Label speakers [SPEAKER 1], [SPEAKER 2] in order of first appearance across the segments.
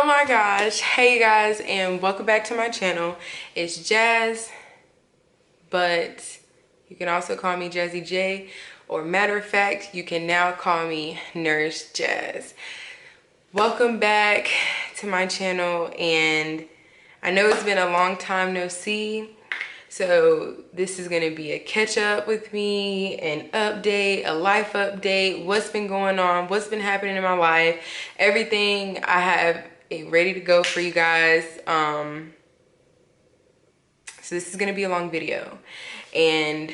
[SPEAKER 1] Oh my gosh. Hey you guys, and welcome back to my channel. It's Jazz, but you can also call me JassyJ, or matter of fact, you can now call me Nurse Jazz. Welcome back to my channel, and I know it's been a long time no see, so this is gonna be a catch up with me, an update, a life update, what's been going on, what's been happening in my life, everything I have ready to go for you guys. So this is gonna be a long video, and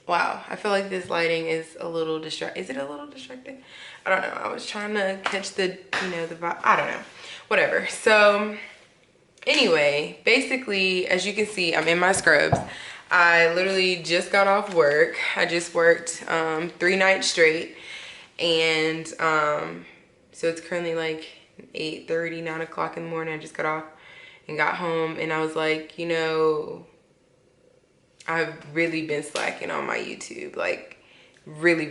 [SPEAKER 1] wow, I feel like this lighting is a little is it a little distracting? I don't know. I was trying to catch the, the vibe. I don't know, whatever. So anyway, basically, as you can see, I'm in my scrubs. I literally just got off work. I just worked 3 nights straight, and so it's currently like 8:30, 9 o'clock in the morning. I just got off and got home, and I was like, I've really been slacking on my YouTube, like really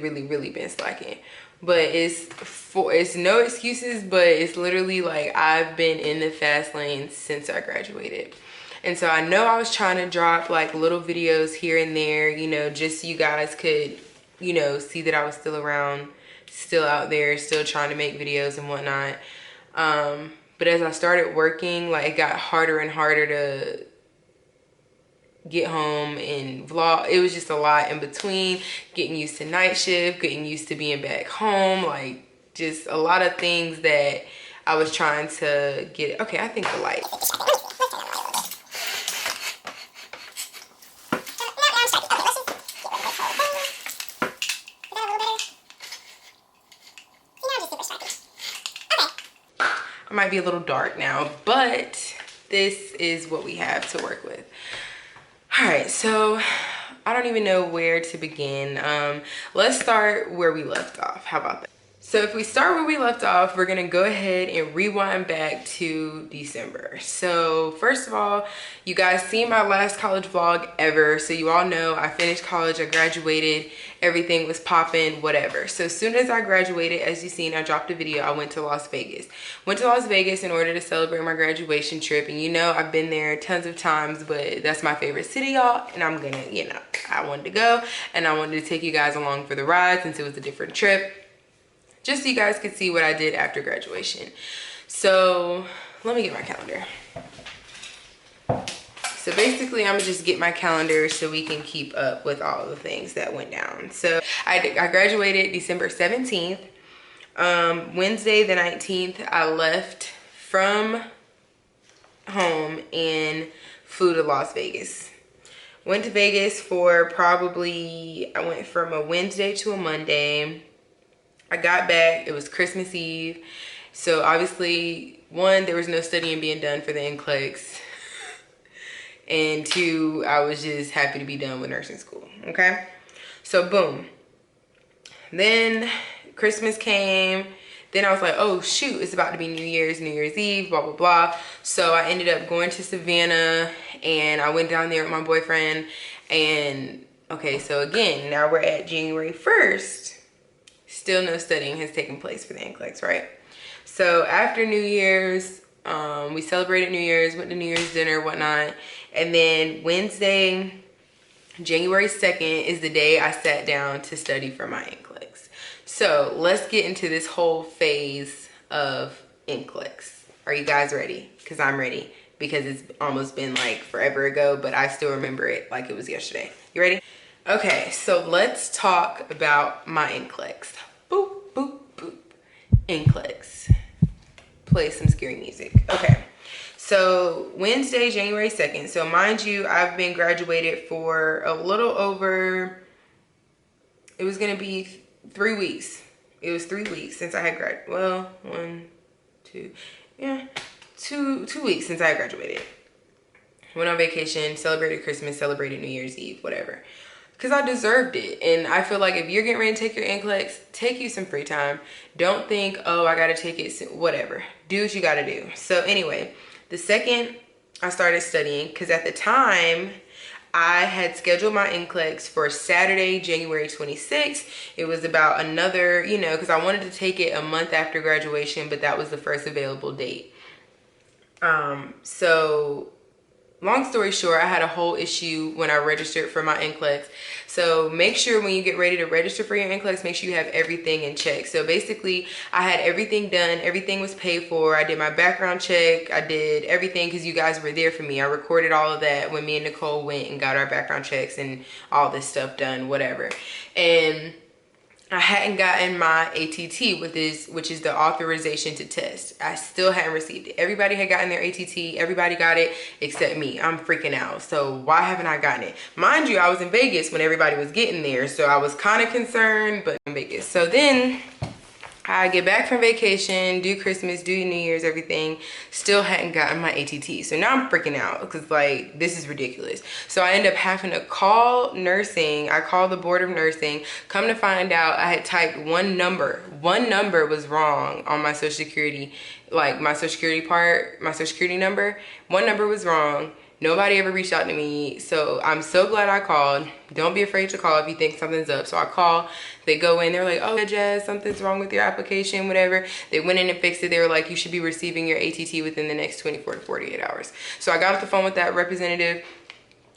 [SPEAKER 1] been slacking. But it's no excuses, but it's literally like I've been in the fast lane since I graduated. And so I know I was trying to drop like little videos here and there, just so you guys could, see that I was still around, still out there, still trying to make videos and whatnot. But as I started working, like it got harder and harder to get home and vlog. It was just a lot in between, getting used to night shift, getting used to being back home, like just a lot of things that I was trying to get. Okay, I think the light. I might be a little dark now, but this is what we have to work with. All right, so I don't even know where to begin. Let's start where we left off. How about that? So if we start where we left off, we're gonna go ahead and rewind back to December. So first of all, you guys seen my last college vlog ever. So you all know I finished college, I graduated, everything was popping, whatever. So as soon as I graduated, as you seen, I dropped a video. I went to Las Vegas. Went to Las Vegas in order to celebrate my graduation trip. And I've been there tons of times, but that's my favorite city, y'all. And I'm gonna, I wanted to go, and I wanted to take you guys along for the ride since it was a different trip, just so you guys could see what I did after graduation. So let me get my calendar. So basically, I'm gonna just get my calendar so we can keep up with all the things that went down. So I graduated December 17th. Wednesday the 19th, I left from home and flew to Las Vegas. Went to Vegas for I went from a Wednesday to a Monday. I got back, it was Christmas Eve. So obviously, 1, there was no studying being done for the Nclex. And 2, I was just happy to be done with nursing school, okay? So boom. Then Christmas came. Then I was like, oh shoot, it's about to be New Year's Eve, blah, blah, blah. So I ended up going to Savannah, and I went down there with my boyfriend. And okay, so again, now we're at January 1st. Still no studying has taken place for the Nclex, right? So after New Year's, we celebrated New Year's, went to New Year's dinner, whatnot. And then Wednesday, January 2nd is the day I sat down to study for my Nclex. So let's get into this whole phase of Nclex. Are you guys ready? Because I'm ready, because it's almost been like forever ago, but I still remember it like it was yesterday. You ready? Okay, so let's talk about my Nclex. Boop, boop, boop. Nclex. Play some scary music. Okay, so Wednesday, January 2nd. So mind you, I've been graduated for a little over, it was gonna be 3 weeks. It was 3 weeks since I had graduated. Well, 1, 2, yeah, two weeks since I had graduated. Went on vacation, celebrated Christmas, celebrated New Year's Eve, whatever. Because I deserved it. And I feel like if you're getting ready to take your Nclex, take you some free time. Don't think, oh, I gotta take it soon. Whatever. Do what you gotta do. So anyway, the second I started studying, because at the time, I had scheduled my Nclex for Saturday, January 26th. It was about another, you know, because I wanted to take it a month after graduation, but that was the first available date. So long story short, I had a whole issue when I registered for my Nclex. So make sure when you get ready to register for your Nclex, make sure you have everything in check. So basically, I had everything done. Everything was paid for. I did my background check. I did everything because you guys were there for me. I recorded all of that when me and Nicole went and got our background checks and all this stuff done, whatever. And I hadn't gotten my ATT, which is the authorization to test. I still hadn't received it. Everybody had gotten their ATT. Everybody got it except me. I'm freaking out. So why haven't I gotten it? Mind you, I was in Vegas when everybody was getting there. So I was kind of concerned, but in Vegas. So then I get back from vacation, do Christmas, do New Year's, everything. Still hadn't gotten my ATT. So now I'm freaking out because like, this is ridiculous. So I end up having to call nursing. I called the board of nursing. Come to find out, I had typed one number. One number was wrong on my social security, like my social security part, my social security number. One number was wrong. Nobody ever reached out to me. So I'm so glad I called. Don't be afraid to call if you think something's up. So I call, they go in, they're like, oh, Jazz, something's wrong with your application, whatever. They went in and fixed it. They were like, you should be receiving your ATT within the next 24 to 48 hours. So I got off the phone with that representative.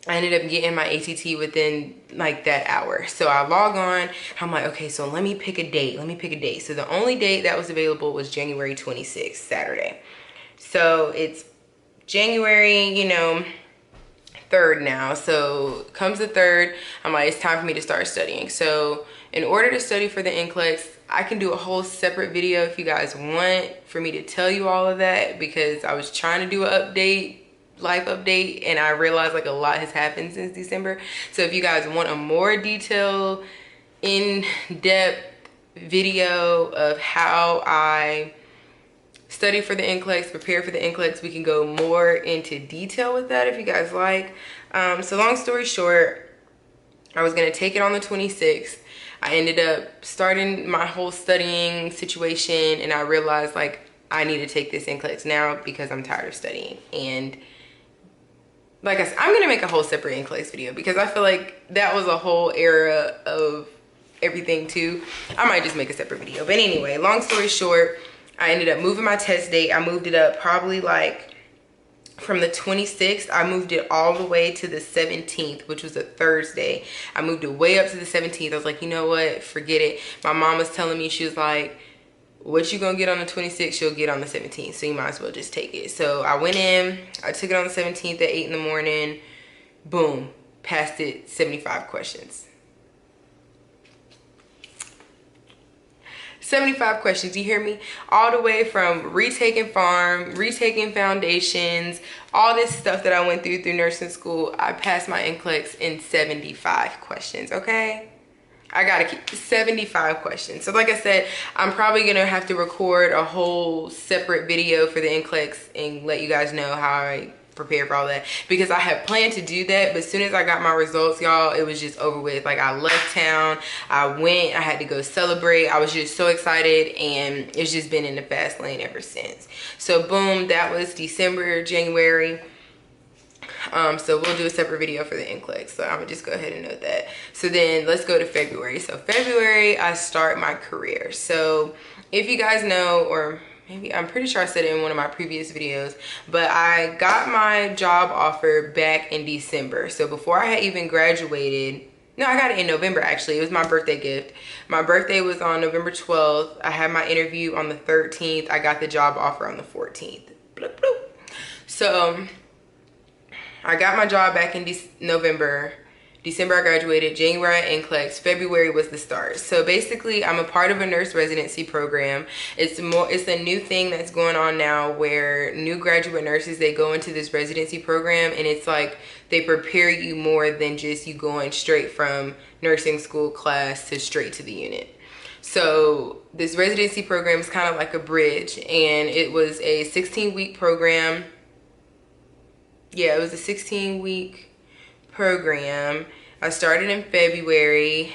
[SPEAKER 1] I ended up getting my ATT within like that hour. So I log on, I'm like, okay, so let me pick a date. So the only date that was available was January 26th, Saturday. So it's January, you know, 3rd now. So comes the 3rd, I'm like, it's time for me to start studying. So in order to study for the Nclex, I can do a whole separate video if you guys want for me to tell you all of that, because I was trying to do an update, life update, and I realized like a lot has happened since December. So if you guys want a more detailed, in-depth video of how I study for the Nclex, prepare for the Nclex, we can go more into detail with that if you guys like. So long story short, I was gonna take it on the 26th. I ended up starting my whole studying situation, and I realized like I need to take this Nclex now because I'm tired of studying. And like I said, I'm gonna make a whole separate Nclex video because I feel like that was a whole era of everything too. I might just make a separate video. But anyway, long story short, I ended up moving my test date. I moved it up probably like from the 26th. I moved it all the way to the 17th, which was a Thursday. I moved it way up to the 17th. I was like, you know what? Forget it. My mom was telling me, she was like, what you gonna get on the 26th, you'll get on the 17th. So you might as well just take it. So I went in, I took it on the 17th at 8 in the morning. Boom, passed it, 75 questions. 75 questions, you hear me? All the way from retaking pharm, retaking foundations, all this stuff that I went through nursing school. I passed my Nclex in 75 questions, okay? I gotta keep 75 questions. So like I said, I'm probably gonna have to record a whole separate video for the Nclex and let you guys know how I prepare for all that, because I had planned to do that, but as soon as I got my results, y'all, it was just over with. Like I left town, I went, I had to go celebrate. I was just so excited, and it's just been in the fast lane ever since. So boom, that was December, January. So we'll do a separate video for the Nclex. So I'm gonna just go ahead and note that. So then let's go to February. So February, I start my career. So if you guys know, or maybe I'm pretty sure I said it in one of my previous videos, but I got my job offer back in December. So before I had even graduated, no, I got it in November actually. It was my birthday gift. My birthday was on November 12th. I had my interview on the 13th. I got the job offer on the 14th. Bloop, bloop. So I got my job back in November. December I graduated, January I Nclex, February was the start. So basically I'm a part of a nurse residency program. It's a new thing that's going on now where new graduate nurses, they go into this residency program, and it's like they prepare you more than just you going straight from nursing school class to straight to the unit. So this residency program is kind of like a bridge, and it was a 16-week program. Yeah, it was a 16-week program. I started in February,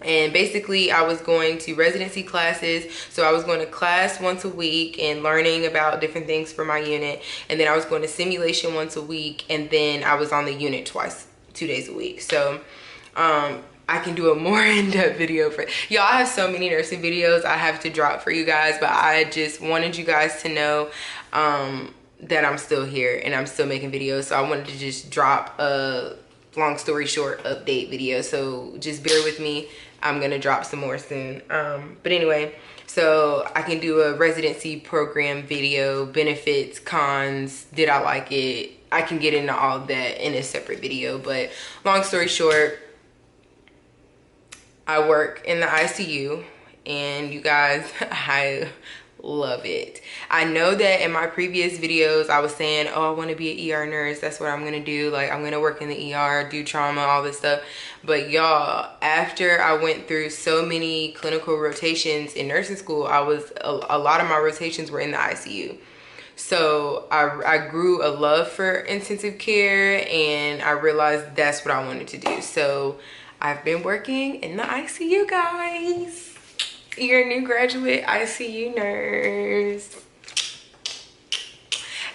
[SPEAKER 1] and basically I was going to residency classes. So I was going to class once a week and learning about different things for my unit, and then I was going to simulation once a week, and then I was on the unit twice 2 days a week. So I can do a more in-depth video for y'all. I have so many nursing videos I have to drop for you guys, but I just wanted you guys to know that I'm still here and I'm still making videos. So I wanted to just drop a long story short update video. So just bear with me. I'm gonna drop some more soon. But anyway, so I can do a residency program video, benefits, cons, did I like it? I can get into all of that in a separate video, but long story short, I work in the ICU, and you guys, I love it. I know that in my previous videos I was saying, oh, I want to be an ER nurse, that's what I'm gonna do, like I'm gonna work in the ER, do trauma, all this stuff. But y'all, after I went through so many clinical rotations in nursing school, I was a lot of my rotations were in the ICU. So I grew a love for intensive care, and I realized that's what I wanted to do. So I've been working in the ICU, guys. You're a new graduate ICU nurse.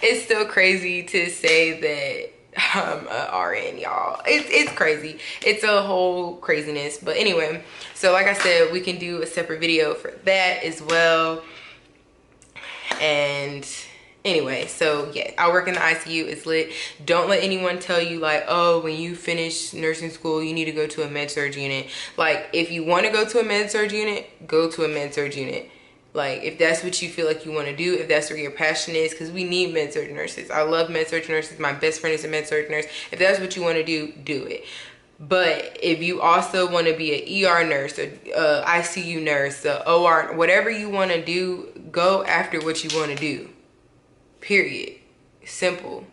[SPEAKER 1] It's still crazy to say that I'm a RN, y'all. It's crazy. It's a whole craziness. But anyway, so like I said, we can do a separate video for that as well. And anyway, so yeah, I work in the ICU. It's lit. Don't let anyone tell you like, oh, when you finish nursing school, you need to go to a med-surg unit. Like, if you want to go to a med-surg unit, go to a med-surg unit. Like, if that's what you feel like you want to do, if that's where your passion is, because we need med-surg nurses. I love med-surg nurses. My best friend is a med-surg nurse. If that's what you want to do, do it. But if you also want to be an ER nurse, a ICU nurse, a OR, whatever you want to do, go after what you want to do. Period. Simple.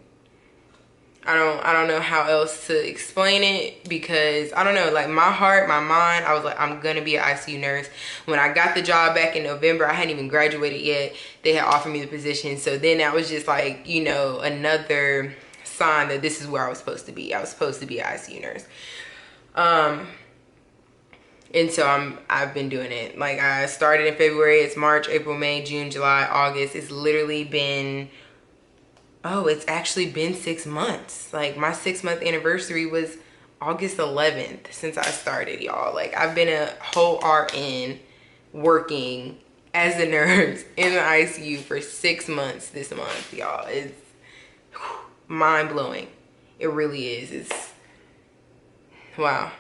[SPEAKER 1] I don't know how else to explain it, because I don't know, like my heart, my mind, I was like, I'm gonna be an ICU nurse. When I got the job back in November, I hadn't even graduated yet. They had offered me the position. So then that was just like, you know, another sign that this is where I was supposed to be. I was supposed to be an ICU nurse. And so I've been doing it. Like, I started in February. It's March, April, May, June, July, August. It's literally been, oh, it's actually been 6 months. Like, my 6-month anniversary was August 11th since I started, y'all. Like, I've been a whole RN working as a nurse in the ICU for 6 months this month, y'all. It's mind-blowing. It really is. It's, wow.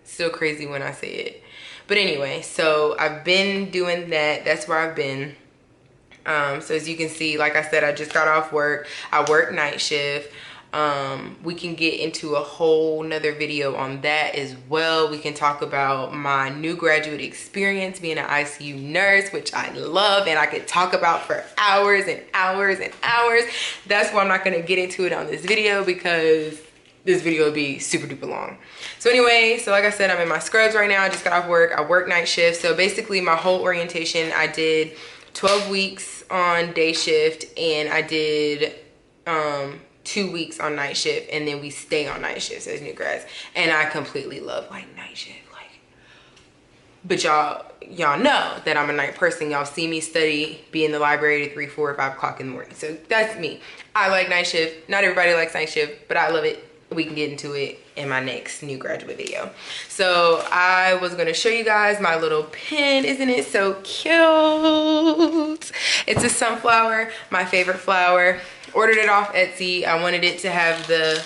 [SPEAKER 1] Still crazy when I say it. But anyway, so I've been doing that. That's where I've been. So as you can see, like I said, I just got off work. I work night shift. We can get into a whole nother video on that as well. We can talk about my new graduate experience being an ICU nurse, which I love and I could talk about for hours and hours and hours. That's why I'm not going to get into it on this video, because this video will be super duper long. So anyway, so like I said, I'm in my scrubs right now. I just got off work. I work night shift. So basically my whole orientation, I did 12 weeks on day shift, and I did 2 weeks on night shift, and then we stay on night shifts as new grads. And I completely love like night shift. Like, but y'all know that I'm a night person. Y'all see me study, be in the library at 3, 4, 5 o'clock in the morning. So that's me. I like night shift. Not everybody likes night shift, but I love it. We can get into it in my next new graduate video. So I was gonna show you guys my little pin. Isn't it so cute? It's a sunflower, my favorite flower. Ordered it off Etsy. I wanted it to have the,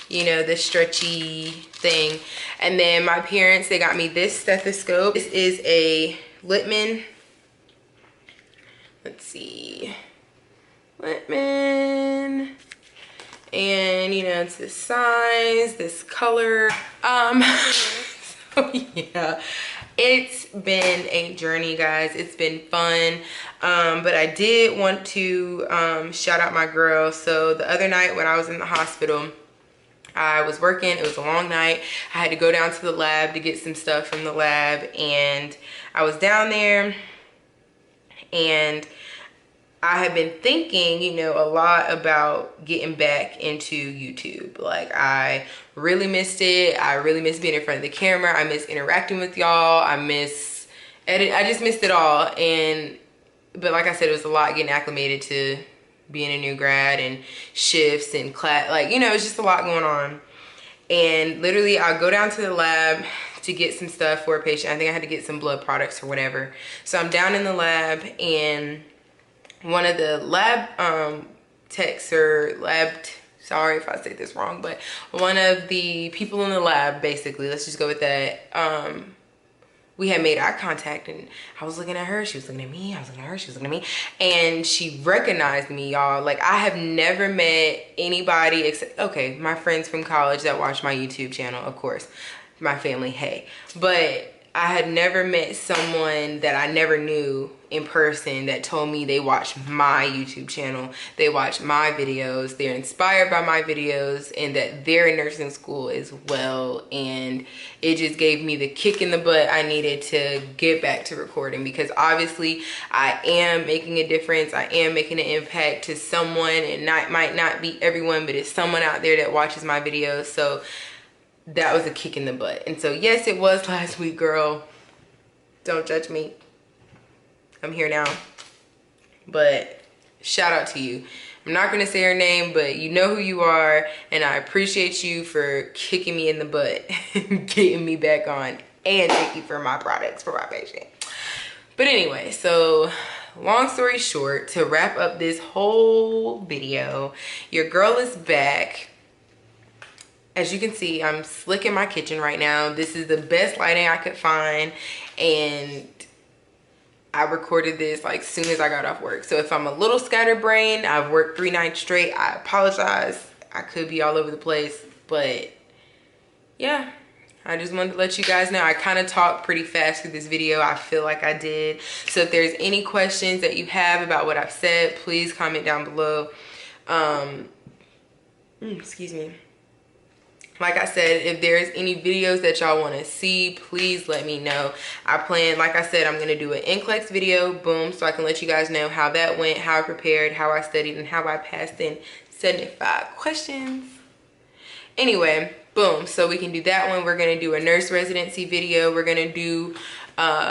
[SPEAKER 1] you know, the stretchy thing. And then my parents, they got me this stethoscope. This is a Littman. Let's see. Littman. And you know, it's this size, this color. So yeah, it's been a journey, guys. It's been fun. But I did want to shout out my girl. So the other night when I was in the hospital, I was working. It was a long night. I had to go down to the lab to get some stuff from the lab, and I was down there, and I have been thinking, you know, a lot about getting back into YouTube. Like, I really missed it. I really miss being in front of the camera. I miss interacting with y'all. I miss edit. I just missed it all. But like I said, it was a lot getting acclimated to being a new grad and shifts and class. Like, you know, it's just a lot going on. And literally I'll go down to the lab to get some stuff for a patient. I think I had to get some blood products or whatever. So I'm down in the lab, and one of the lab techs or sorry if I say this wrong, but one of the people in the lab, basically, let's just go with that, we had made eye contact, and I was looking at her, she was looking at me, I was looking at her, she was looking at me, and she recognized me, y'all. Like, I have never met anybody except, okay, my friends from college that watch my YouTube channel, of course, my family, hey, but I had never met someone that I never knew in person that told me they watch my YouTube channel, they watch my videos, they're inspired by my videos, and that they're in nursing school as well. And it just gave me the kick in the butt I needed to get back to recording, because obviously I am making a difference, I am making an impact to someone, and might not be everyone, but it's someone out there that watches my videos. So that was a kick in the butt. And so yes, it was last week, girl. Don't judge me. I'm here now. But shout out to you. I'm not gonna say her name, but you know who you are, and I appreciate you for kicking me in the butt, getting me back on, and thank you for my products for my patient. But anyway, so long story short, to wrap up this whole video, your girl is back. As you can see, I'm slicking my kitchen right now. This is the best lighting I could find, and I recorded this like soon as I got off work. So if I'm a little scatterbrained, I've worked 3 nights straight, I apologize. I could be all over the place, but yeah, I just wanted to let you guys know. I kind of talked pretty fast through this video. I feel like I did. So if there's any questions that you have about what I've said, please comment down below. Excuse me. Like I said, if there's any videos that y'all want to see, please let me know. I plan, like I said, I'm going to do an Nclex video, boom, so I can let you guys know how that went, how I prepared, how I studied, and how I passed in 75 questions. Anyway, boom, so we can do that one. We're going to do a nurse residency video. We're going to do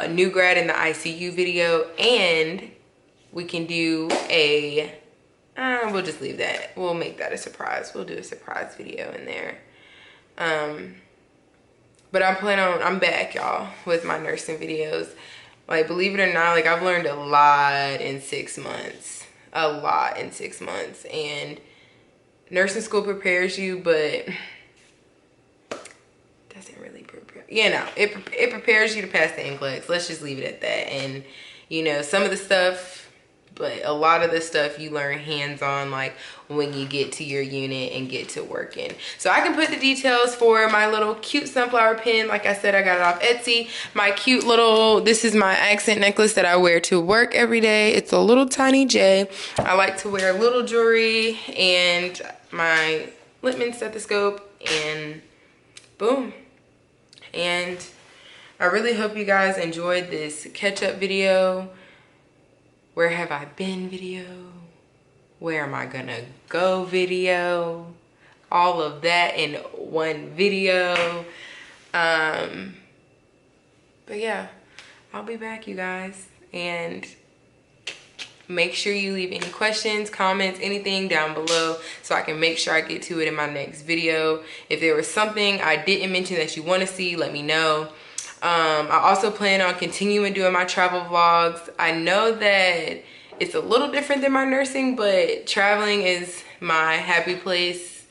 [SPEAKER 1] new grad in the ICU video, and we can do a, we'll just leave that. We'll make that a surprise. We'll do a surprise video in there. But I'm back, y'all, with my nursing videos. Like, believe it or not, like, I've learned a lot in 6 months. A lot in 6 months. And nursing school prepares you, but doesn't really prepare. You know, it prepares you to pass the Nclex. Let's just leave it at that. And, you know, some of the stuff, but a lot of the stuff you learn hands-on, like when you get to your unit and get to working. So I can put the details for my little cute sunflower pin. Like I said, I got it off Etsy. My cute little, this is my accent necklace that I wear to work every day. It's a little tiny J. I like to wear little jewelry, and my Littman stethoscope, and boom. And I really hope you guys enjoyed this catch-up video. Where have I been video? Where am I gonna go video? All of that in one video. But yeah, I'll be back, you guys. And make sure you leave any questions, comments, anything down below, so I can make sure I get to it in my next video. If there was something I didn't mention that you want to see, let me know. I also plan on continuing doing my travel vlogs. I know that it's a little different than my nursing, but traveling is my happy place,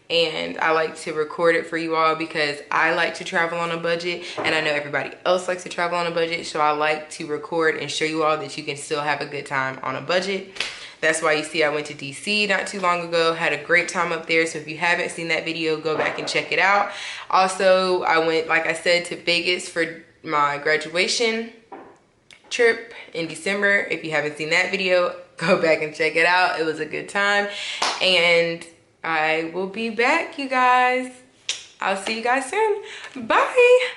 [SPEAKER 1] and I like to record it for you all because I like to travel on a budget, and I know everybody else likes to travel on a budget, so I like to record and show you all that you can still have a good time on a budget. That's why you see I went to DC not too long ago, had a great time up there. So if you haven't seen that video, go back and check it out. Also, I went, like I said, to Vegas for my graduation trip in December. If you haven't seen that video, go back and check it out. It was a good time. And I will be back, you guys. I'll see you guys soon. Bye.